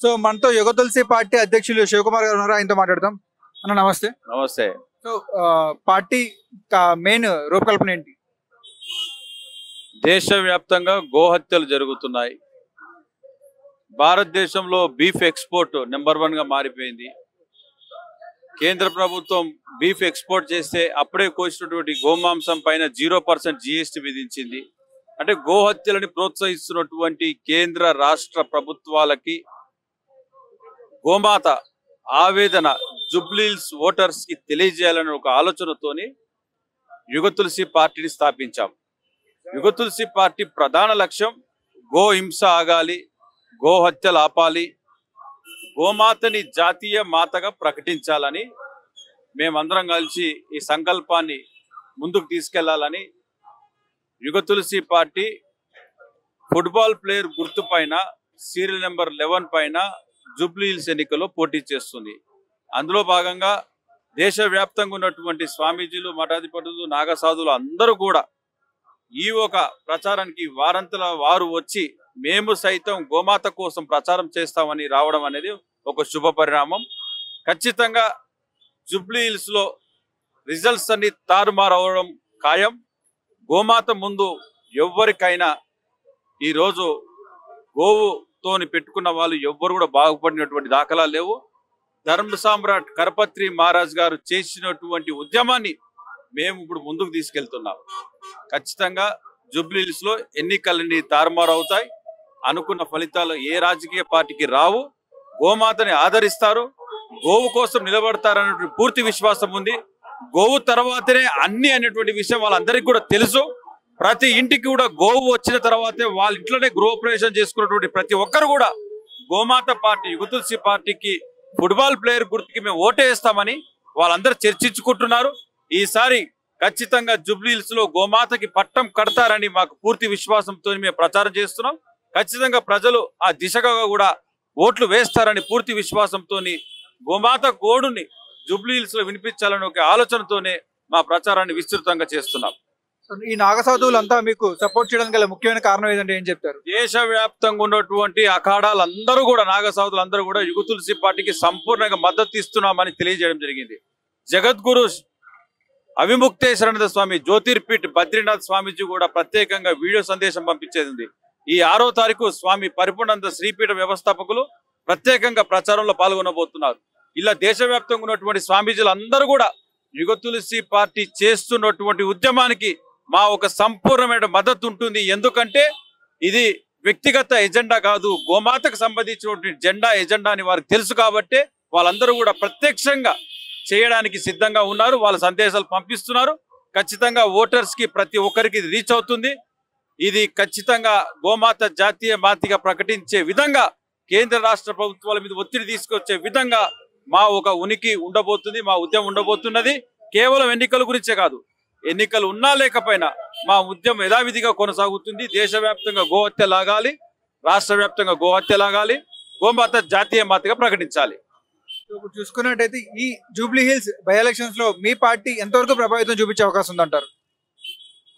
So మనతో యుగ తులసి party అధ్యక్షులు శివకుమార్ గారు ఉన్నారు, ఆయనతో మాట్లాడతాం. అన్న నమస్తే. నమస్తే. సో పార్టీ మెయిన్ రూపకల్పన ఏంటి? దేశవ్యాప్తంగా గోహత్యలు జరుగుతున్నాయి. భారతదేశంలో బీఫ్ ఎక్స్పోర్ట్ నెంబర్ 1 గా మారిపోయింది. కేంద్ర ప్రభుత్వం బీఫ్ ఎక్స్పోర్ట్ చేస్తే అప్పుడే కోసినటువంటి గోమాంసం పైన 0% GST విధించింది. అంటే గోహత్యలని ప్రోత్సహిస్తున్నటువంటి కేంద్ర రాష్ట్ర ప్రభుత్వాలకి గోమాత ఆవేదన జుబ్లీహిల్స్ ఓటర్స్ కి తెలియజేయాలనే ఒక ఆలోచనతోని యుగ తులసి పార్టీని స్థాపించాం. యుగ తులసి పార్టీ ప్రధాన లక్ష్యం గో హింస ఆగాలి, గోహత్యలు ఆపాలి, గోమాతని జాతీయ మాతగా ప్రకటించాలని మేమందరం కలిసి ఈ సంకల్పాన్ని ముందుకు తీసుకెళ్లాలని యుగ తులసి పార్టీ ఫుట్బాల్ ప్లేయర్ గుర్తు పైన సీరియల్ నెంబర్ 11 పైన జూబ్లీహిల్స్ ఎన్నికల్లో పోటీ చేస్తుంది. అందులో భాగంగా దేశవ్యాప్తంగా ఉన్నటువంటి స్వామీజీలు, మఠాధిపతులు, నాగసాధులు అందరూ కూడా ఈ ఒక ప్రచారానికి వారంతల వారు వచ్చి మేము సైతం గోమాత కోసం ప్రచారం చేస్తామని రావడం అనేది ఒక శుభ పరిణామం. ఖచ్చితంగా జూబ్లీహిల్స్ లో రిజల్ట్స్ అన్ని తారుమారు అవడం ఖాయం. గోమాత ముందు ఎవ్వరికైనా ఈరోజు గోవుతోని పెట్టుకున్న వాళ్ళు ఎవ్వరు కూడా బాగుపడినటువంటి దాఖలా లేవు. ధర్మ సామ్రాట్ కరపత్రి మహారాజ్ గారు చేసినటువంటి ఉద్యమాన్ని మేము ఇప్పుడు ముందుకు తీసుకెళ్తున్నాం. ఖచ్చితంగా జూబ్లీహిల్స్ లో ఎన్నికలన్నీ తారుమారు అవుతాయి. అనుకున్న ఫలితాలు ఏ రాజకీయ పార్టీకి రావు. గోమాతని ఆదరిస్తారు, గోవు కోసం నిలబడతారనే పూర్తి విశ్వాసం ఉంది. గోవు తర్వాతనే అన్ని అనేటువంటి విషయం వాళ్ళందరికీ కూడా తెలుసు. ప్రతి ఇంటికి కూడా గోవు వచ్చిన తర్వాతే వాళ్ళ ఇంట్లోనే గృహప్రవేశం చేసుకున్నటువంటి ప్రతి ఒక్కరు కూడా గోమాత పార్టీ యుగ తులసి పార్టీకి ఫుట్బాల్ ప్లేయర్ గుర్తుకి మేము ఓటేస్తామని వాళ్ళందరూ చర్చించుకుంటున్నారు. ఈసారి ఖచ్చితంగా జూబ్లీహిల్స్ లో గోమాతకి పట్టం కడతారని మాకు పూర్తి విశ్వాసంతో మేము ప్రచారం చేస్తున్నాం. ఖచ్చితంగా ప్రజలు ఆ దిశగా కూడా ఓట్లు వేస్తారని పూర్తి విశ్వాసంతో గోమాత గోడుని జూబ్లీహిల్స్ లో వినిపించాలని ఒక ఆలోచనతోనే మా ప్రచారాన్ని విస్తృతంగా చేస్తున్నాం. ఈ నాగసాధువులంతా మీకు సపోర్ట్ చేయడానికి గల ముఖ్యమైన కారణం ఏదంటే ఏం చెప్తారు? దేశవ్యాప్తంగా ఉన్నటువంటి అఖాడాలందరూ కూడా నాగసాధులందరూ కూడా యుగ తులసి పార్టీకి సంపూర్ణంగా మద్దతు ఇస్తున్నామని తెలియజేయడం జరిగింది. జగద్గురు అవిముక్తేశ్వరానంద స్వామి జ్యోతిర్పీఠ్ బద్రీనాథ్ స్వామీజీ కూడా ప్రత్యేకంగా వీడియో సందేశం పంపించేది. ఈ 6వ తారీఖు స్వామి పరిపూర్ణానంద శ్రీపీఠ వ్యవస్థాపకులు ప్రత్యేకంగా ప్రచారంలో పాల్గొనబోతున్నారు. ఇలా దేశవ్యాప్తంగా ఉన్నటువంటి స్వామీజీలు అందరూ కూడా యుగ తులసి పార్టీ చేస్తున్నటువంటి ఉద్యమానికి మా ఒక సంపూర్ణమైన మద్దతు ఉంటుంది. ఎందుకంటే ఇది వ్యక్తిగత ఎజెండా కాదు, గోమాతకు సంబంధించినటువంటి ఎజెండా అని వారికి తెలుసు. కాబట్టి వాళ్ళందరూ కూడా ప్రత్యక్షంగా చేయడానికి సిద్ధంగా ఉన్నారు. వాళ్ళ సందేశాలు పంపిస్తున్నారు. ఖచ్చితంగా ఓటర్స్ కి ప్రతి ఒక్కరికి రీచ్ అవుతుంది. ఇది ఖచ్చితంగా గోమాత జాతీయ మాతగా ప్రకటించే విధంగా కేంద్ర రాష్ట్ర ప్రభుత్వాల మీద ఒత్తిడి తీసుకొచ్చే విధంగా మా ఒక ఉనికి ఉండబోతుంది, మా ఉద్యమం ఉండబోతున్నది. కేవలం ఎన్నికల గురించే కాదు, ఎన్నికలు ఉన్నా లేకపోయినా మా ఉద్యమం యథావిధిగా కొనసాగుతుంది. దేశవ్యాప్తంగా గోహత్య లాగాలి, రాష్ట్ర వ్యాప్తంగా గోహత్య లాగాలి, గోమాత జాతీయ మాతగా ప్రకటించాలి. ఇప్పుడు చూసుకున్నట్టయితే ఈ జూబ్లీహిల్స్ బై ఎలక్షన్స్ లో మీ పార్టీ ఎంతవరకు ప్రభావితం చూపించే అవకాశం ఉందంటారు?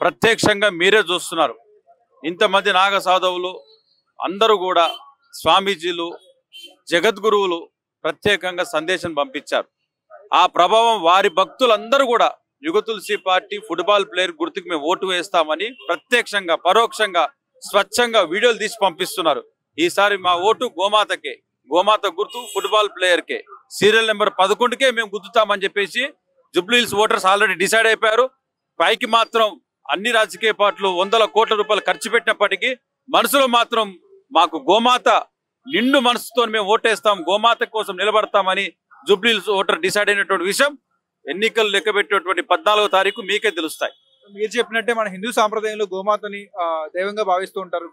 ప్రత్యక్షంగా మీరే చూస్తున్నారు. ఇంతమంది నాగ సాధవులు అందరూ కూడా స్వామీజీలు, జగద్గురువులు ప్రత్యేకంగా సందేశం పంపించారు. ఆ ప్రభావం వారి భక్తులందరూ కూడా యుగ తులసి పార్టీ ఫుట్బాల్ ప్లేయర్ గుర్తుకు మేము ఓటు వేస్తామని ప్రత్యక్షంగా, పరోక్షంగా, స్వచ్ఛంగా వీడియోలు తీసి పంపిస్తున్నారు. ఈసారి మా ఓటు గోమాతకే, గోమాత గుర్తు ఫుట్బాల్ ప్లేయర్కే, సీరియల్ నెంబర్ 11కే మేము గుర్తుతామని చెప్పేసి జూబ్లీహిల్స్ ఓటర్స్ ఆల్రెడీ డిసైడ్ అయిపోయారు. పైకి మాత్రం అన్ని రాజకీయ పార్టీలు 100 కోట్ల రూపాయలు ఖర్చు పెట్టినప్పటికీ మనసులో మాత్రం మాకు గోమాత నిండు మనసుతో మేము ఓటేస్తాం, గోమాత కోసం నిలబడతామని జూబ్లీహిల్స్ ఓటర్ డిసైడ్ అయినటువంటి విషయం ఎన్నికలు లెక్కబెట్టేటువంటి 14వ తారీఖు మీకే తెలుస్తాయి. మీరు చెప్పినట్టే మన హిందూ సాంప్రదాయంలో గోమాతని దైవంగా భావిస్తూ ఉంటారు.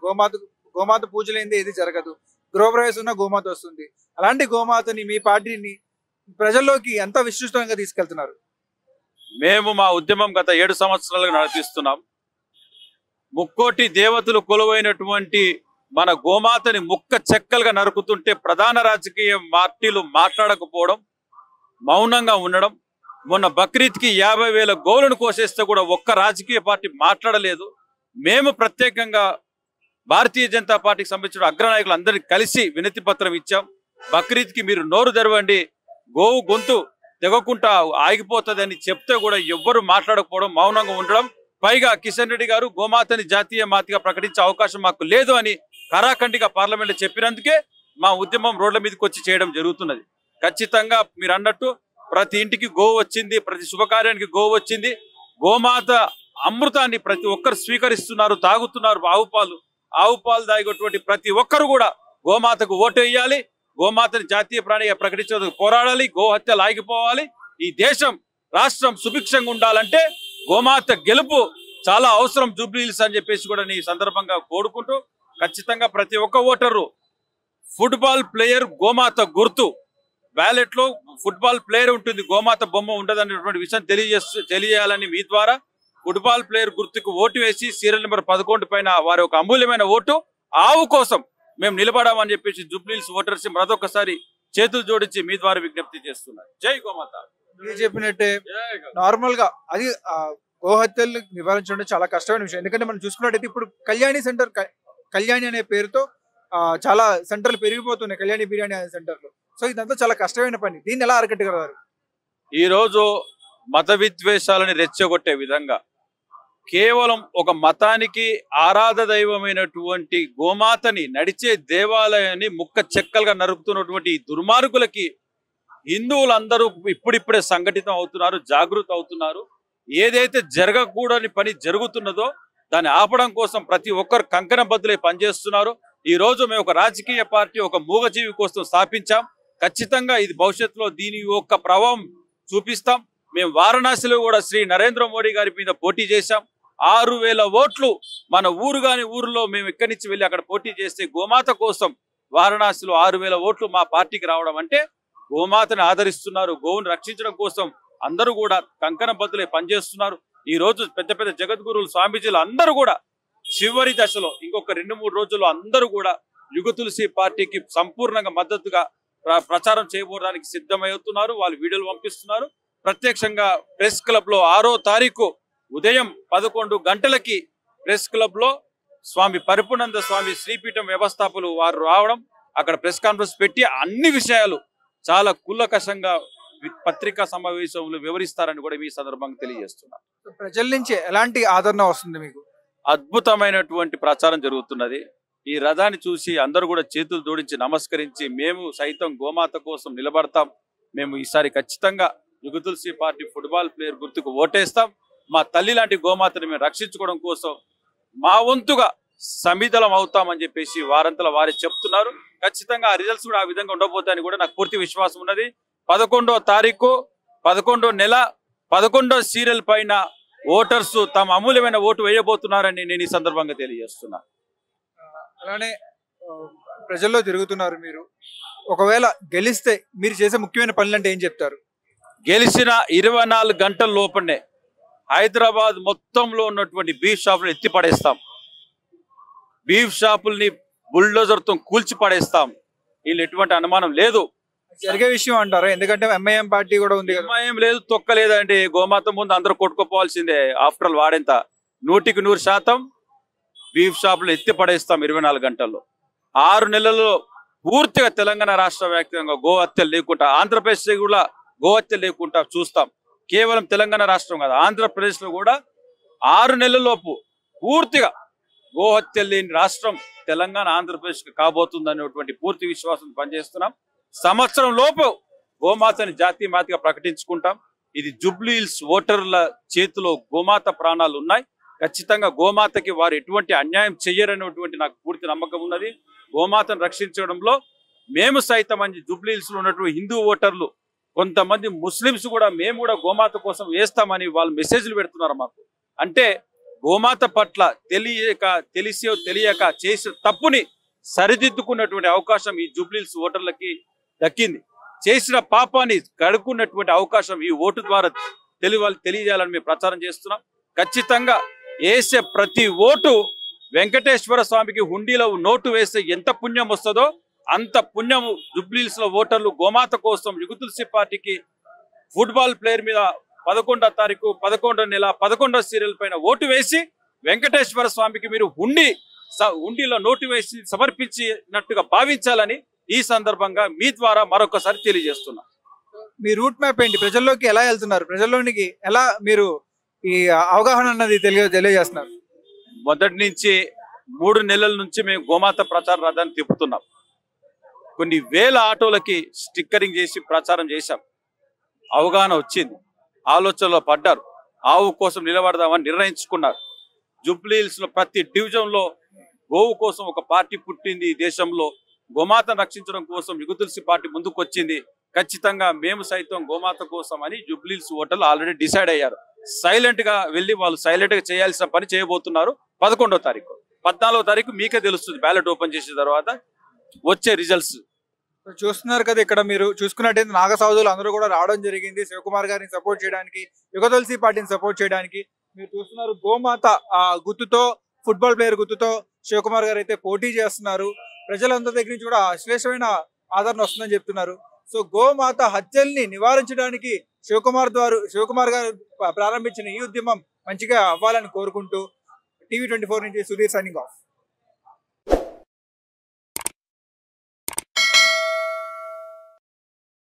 గోమాత పూజలేందే ఇది జరగదు, గృహప్రవేశం ఉన్న గోమాత వస్తుంది. అలాంటి గోమాతని మీ పార్టీని ప్రజల్లోకి ఎంత విస్తృతంగా తీసుకెళ్తున్నారు? మేము మా ఉద్యమం గత 7 సంవత్సరాలుగా నడిపిస్తున్నాం. ముక్కోటి దేవతలు కొలువైనటువంటి మన గోమాతని ముక్క చెక్కలుగా నరుకుతుంటే ప్రధాన రాజకీయ పార్టీలు మాట్లాడకపోవడం, మౌనంగా ఉండడం. మొన్న బక్రీద్కి 50,000 గోవులను కోసేస్తే కూడా ఒక్క రాజకీయ పార్టీ మాట్లాడలేదు. మేము ప్రత్యేకంగా భారతీయ జనతా పార్టీకి సంబంధించిన అగ్రనాయకులు అందరికీ కలిసి వినతి పత్రం ఇచ్చాం. బక్రీద్కి మీరు నోరు తెరవండి, గోవు గొంతు తెగకుండా ఆగిపోతుందని చెప్తే కూడా ఎవ్వరు మాట్లాడకపోవడం, మౌనంగా ఉండడం, పైగా కిషన్ రెడ్డి గారు గోమాతని జాతీయ మాతగా ప్రకటించే అవకాశం మాకు లేదు అని కరాఖండిగా పార్లమెంట్లో చెప్పినందుకే మా ఉద్యమం రోడ్ల మీదకి వచ్చి చేయడం జరుగుతున్నది. ఖచ్చితంగా మీరు అన్నట్టు ప్రతి ఇంటికి గోవు వచ్చింది, ప్రతి శుభకార్యానికి గోవు వచ్చింది. గోమాత అమృతాన్ని ప్రతి ఒక్కరు స్వీకరిస్తున్నారు, తాగుతున్నారు. ఆవు పాలు తాగేటువంటి ప్రతి ఒక్కరు కూడా గోమాతకు ఓటు వేయాలి, గోమాతని జాతీయ ప్రాణిగా ప్రకటించేందుకు పోరాడాలి, గోహత్యలు ఆగిపోవాలి. ఈ దేశం రాష్ట్రం సుభిక్షంగా ఉండాలంటే గోమాత గెలుపు చాలా అవసరం జూబ్లీహిల్స్ అని చెప్పేసి కూడా ఈ సందర్భంగా కోరుకుంటూ, ఖచ్చితంగా ప్రతి ఒక్క ఓటరు ఫుట్బాల్ ప్లేయర్ గోమాత గుర్తు బ్యాలెట్ లో ఫుట్బాల్ ప్లేయర్ ఉంటుంది, గోమాత బొమ్మ ఉండదు అనేటువంటి విషయం తెలియజేయాలని మీ ద్వారా ఫుట్బాల్ ప్లేయర్ గుర్తుకు ఓటు వేసి సీరియల్ నెంబర్ 11 పైన వారి ఒక అమూల్యమైన ఓటు ఆవు కోసం మేము నిలబడామని చెప్పేసి జూబ్లీహిల్స్ ఓటర్స్ మరొకసారి చేతులు జోడించి మీ ద్వారా విజ్ఞప్తి చేస్తున్నారు. జై గోమాత. మీరు చెప్పినట్టే నార్మల్ గా అది గోహత్యలు నివారించడం చాలా కష్టమైన విషయం. ఎందుకంటే మనం చూసుకున్నట్టయితే ఇప్పుడు కళ్యాణి సెంటర్, కళ్యాణి అనే పేరుతో చాలా సెంటర్లు పెరిగిపోతున్నాయి, కళ్యాణి బిర్యానీ అనే సెంటర్లు. సో ఇదంతా చాలా కష్టమైన పని. దీన్ని ఎలా అరికట్టగలరు? ఈ రోజు మత విద్వేషాలని రెచ్చగొట్టే విధంగా కేవలం ఒక మతానికి ఆరాధ దైవమైనటువంటి గోమాతని నడిచే దేవాలయాన్ని ముక్క చెక్కలుగా నరుకుతున్నటువంటి ఈ దుర్మార్గులకి హిందువులందరూ ఇప్పుడిప్పుడే సంఘటితం అవుతున్నారు, జాగృత అవుతున్నారు. ఏదైతే జరగకూడని పని జరుగుతున్నదో దాన్ని ఆపడం కోసం ప్రతి ఒక్కరు కంకణబద్దులై పనిచేస్తున్నారు. ఈ రోజు మేము ఒక రాజకీయ పార్టీ, ఒక మూగజీవి కోసం స్థాపించాం. ఖచ్చితంగా ఇది భవిష్యత్తులో దీని యొక్క ప్రభావం చూపిస్తాం. మేము వారణాసిలో కూడా శ్రీ నరేంద్ర మోడీ గారి మీద పోటీ చేశాం. 6,000 ఓట్లు మన ఊరు కాని ఊరిలో మేము ఇక్కడి నుంచి వెళ్ళి అక్కడ పోటీ చేస్తే గోమాత కోసం వారణాసిలో 6,000 ఓట్లు మా పార్టీకి రావడం అంటే గోమాతని ఆదరిస్తున్నారు. గోవును రక్షించడం కోసం అందరూ కూడా కంకణబద్దులై పనిచేస్తున్నారు. ఈ రోజు పెద్ద పెద్ద జగద్గురువులు, స్వామీజీలు అందరూ కూడా చివరి దశలో ఇంకొక 2-3 రోజుల్లో అందరూ కూడా యుగ తులసి పార్టీకి సంపూర్ణంగా మద్దతుగా ప్రచారం చేయబోవడానికి సిద్ధమవుతున్నారు. వాళ్ళు వీడియోలు పంపిస్తున్నారు. ప్రత్యక్షంగా ప్రెస్ క్లబ్ లో 6వ తారీఖు ఉదయం 11 గంటలకి ప్రెస్ క్లబ్ లో స్వామి పరిపూర్ణానంద స్వామి శ్రీపీఠం వ్యవస్థాపకులు వారు రావడం, అక్కడ ప్రెస్ కాన్ఫరెన్స్ పెట్టి అన్ని విషయాలు చాలా కుల్లకషంగా పత్రికా సమావేశంలో వివరిస్తారని కూడా మీ సందర్భంగా తెలియజేస్తున్నారు. ప్రజల నుంచి ఎలాంటి ఆదరణ వస్తుంది మీకు? అద్భుతమైనటువంటి ప్రచారం జరుగుతున్నది. ఈ రథాన్ని చూసి అందరూ కూడా చేతులు జోడించి నమస్కరించి మేము సైతం గోమాత కోసం నిలబడతాం, మేము ఈసారి ఖచ్చితంగా యుగ తులసి పార్టీ ఫుట్బాల్ ప్లేయర్ గుర్తుకు ఓటేస్తాం, మా తల్లి లాంటి గోమాతని మేము రక్షించుకోవడం కోసం మా వంతుగా సమిధలం అవుతామని చెప్పేసి వారంతలా వారే చెప్తున్నారు. ఖచ్చితంగా ఆ రిజల్ట్స్ కూడా ఆ విధంగా ఉండబోతాయని కూడా నాకు పూర్తి విశ్వాసం ఉన్నది. 11వ తారీఖు 11వ నెల 11వ సీరియల్ పైన ఓటర్స్ తమ అమూల్యమైన ఓటు వేయబోతున్నారని నేను ఈ సందర్భంగా తెలియజేస్తున్నా. అలానే ప్రజల్లో తిరుగుతున్నారు మీరు, ఒకవేళ గెలిస్తే మీరు చేసే ముఖ్యమైన పనులు అంటే ఏం చెప్తారు? గెలిచిన 24 గంటల లోపలనే హైదరాబాద్ మొత్తంలో ఉన్నటువంటి బీఫ్ షాపులు ఎత్తి పడేస్తాం, బీఫ్ షాపుల్ని బుల్డోజర్తో కూల్చి పడేస్తాం. వీళ్ళు ఎటువంటి అనుమానం లేదు. జరిగే విషయం అంటారా? ఎందుకంటే ఎంఐఎం పార్టీ కూడా ఉంది. ఎంఐఎం లేదు, తొక్కలేదండి. గోమాత ముందు అందరూ కొట్టుకోపోవాల్సిందే. ఆఫ్టర్ ఆల్ వాడేంత 100% బీఫ్ షాపులు ఎత్తి పడేస్తాం 24 గంటల్లో. 6 నెలల్లో పూర్తిగా తెలంగాణ రాష్ట్ర వ్యాప్తంగా గో హత్యలు లేకుండా, ఆంధ్రప్రదేశ్ కూడా గో హత్య లేకుండా చూస్తాం. కేవలం తెలంగాణ రాష్ట్రం కాదు, ఆంధ్రప్రదేశ్ లో కూడా 6 నెలలలోపు పూర్తిగా గో హత్యలు లేని రాష్ట్రం తెలంగాణ, ఆంధ్రప్రదేశ్ కాబోతుంది అనేటువంటి పూర్తి విశ్వాసం పనిచేస్తున్నాం. సంవత్సరం లోపు గోమాతని జాతీయ మాతగా ప్రకటించుకుంటాం. ఇది జూబ్లీహిల్స్ ఓటర్ల చేతిలో గోమాత ప్రాణాలు ఉన్నాయి. ఖచ్చితంగా గోమాతకి వారు ఎటువంటి అన్యాయం చెయ్యరనేటువంటి నాకు పూర్తి నమ్మకం ఉన్నది. గోమాతను రక్షించడంలో మేము సైతం అని జూబ్లీహిల్స్ లో ఉన్నటువంటి హిందూ ఓటర్లు, కొంతమంది ముస్లింస్ కూడా మేము కూడా గోమాత కోసం వేస్తామని వాళ్ళు మెసేజ్లు పెడుతున్నారు మాకు. అంటే గోమాత పట్ల తెలియక చేసిన తప్పుని సరిదిద్దుకున్నటువంటి అవకాశం ఈ జూబ్లీహిల్స్ ఓటర్లకి దక్కింది. చేసిన పాపాన్ని కడుక్కున్నటువంటి అవకాశం ఈ ఓటు ద్వారా తెలియజేయాలని మేము ప్రచారం చేస్తున్నాం. ఖచ్చితంగా వేసే ప్రతి ఓటు వెంకటేశ్వర స్వామికి హుండీలో నోటు వేస్తే ఎంత పుణ్యం వస్తుందో అంత పుణ్యము జూబ్లీహిల్స్ లో ఓటర్లు గోమాత కోసం యుగ తులసి పార్టీకి ఫుట్బాల్ ప్లేయర్ మీద 11వ తారీఖు 11వ నెల 11వ సీరియల్ పైన ఓటు వేసి వెంకటేశ్వర స్వామికి మీరు హుండీలో నోటు వేసి సమర్పించినట్టుగా భావించాలని ఈ సందర్భంగా మీ ద్వారా మరొకసారి తెలియజేస్తున్నా. మీ రూట్ మ్యాప్ ఏంటి? ప్రజల్లోకి ఎలా వెళ్తున్నారు? ప్రజల్లోనికి ఎలా మీరు ఈ అవగాహన అన్నది తెలియజేస్తున్నారు? మొదటి నుంచి 3 నెలల నుంచి మేము గోమాత ప్రచార రథాన్ని తిప్పుతున్నాం. కొన్ని వేల ఆటోలకి స్టిక్కరింగ్ చేసి ప్రచారం చేశాం. అవగాహన వచ్చింది, ఆలోచనలో పడ్డారు, ఆవు కోసం నిలబడదామని నిర్ణయించుకున్నారు. జూబ్లీ హిల్స్ లో ప్రతి డివిజన్ లో గోవు కోసం ఒక పార్టీ పుట్టింది. ఈ దేశంలో గోమాతను రక్షించడం కోసం యుగ తులసి పార్టీ ముందుకు వచ్చింది. ఖచ్చితంగా మేము సైతం గోమాత కోసం అని జూబ్లీ హిల్స్ ఓటర్లు ఆల్రెడీ డిసైడ్ అయ్యారు. సైలెంట్ గా వెళ్ళి వాళ్ళు సైలెంట్ గా చేయాల్సిన పని చేయబోతున్నారు. 11వ తారీఖు 14వ తారీఖు మీకే తెలుస్తుంది. బ్యాలెట్ ఓపెన్ చేసిన తర్వాత వచ్చే రిజల్ట్స్ చూస్తున్నారు కదా. ఇక్కడ మీరు చూసుకున్నట్టయితే నాగసాధువులు అందరూ కూడా రావడం జరిగింది శివకుమార్ గారిని సపోర్ట్ చేయడానికి, యుగ తులసి పార్టీని సపోర్ట్ చేయడానికి. మీరు చూస్తున్నారు గోమాత గుర్తుతో, ఫుట్బాల్ ప్లేయర్ గుర్తుతో శివకుమార్ గారు అయితే పోటీ చేస్తున్నారు. ప్రజలందరి దగ్గర నుంచి కూడా అశ్లేషమైన ఆదరణ వస్తుందని చెప్తున్నారు. సో గోమాత హత్యల్ని నివారించడానికి శివకుమార్ గారు ప్రారంభించిన ఈ ఉద్యమం మంచిగా అవ్వాలని కోరుకుంటూ TV24 నుంచి సుధీర్ సైనింగ్ ఆఫ్.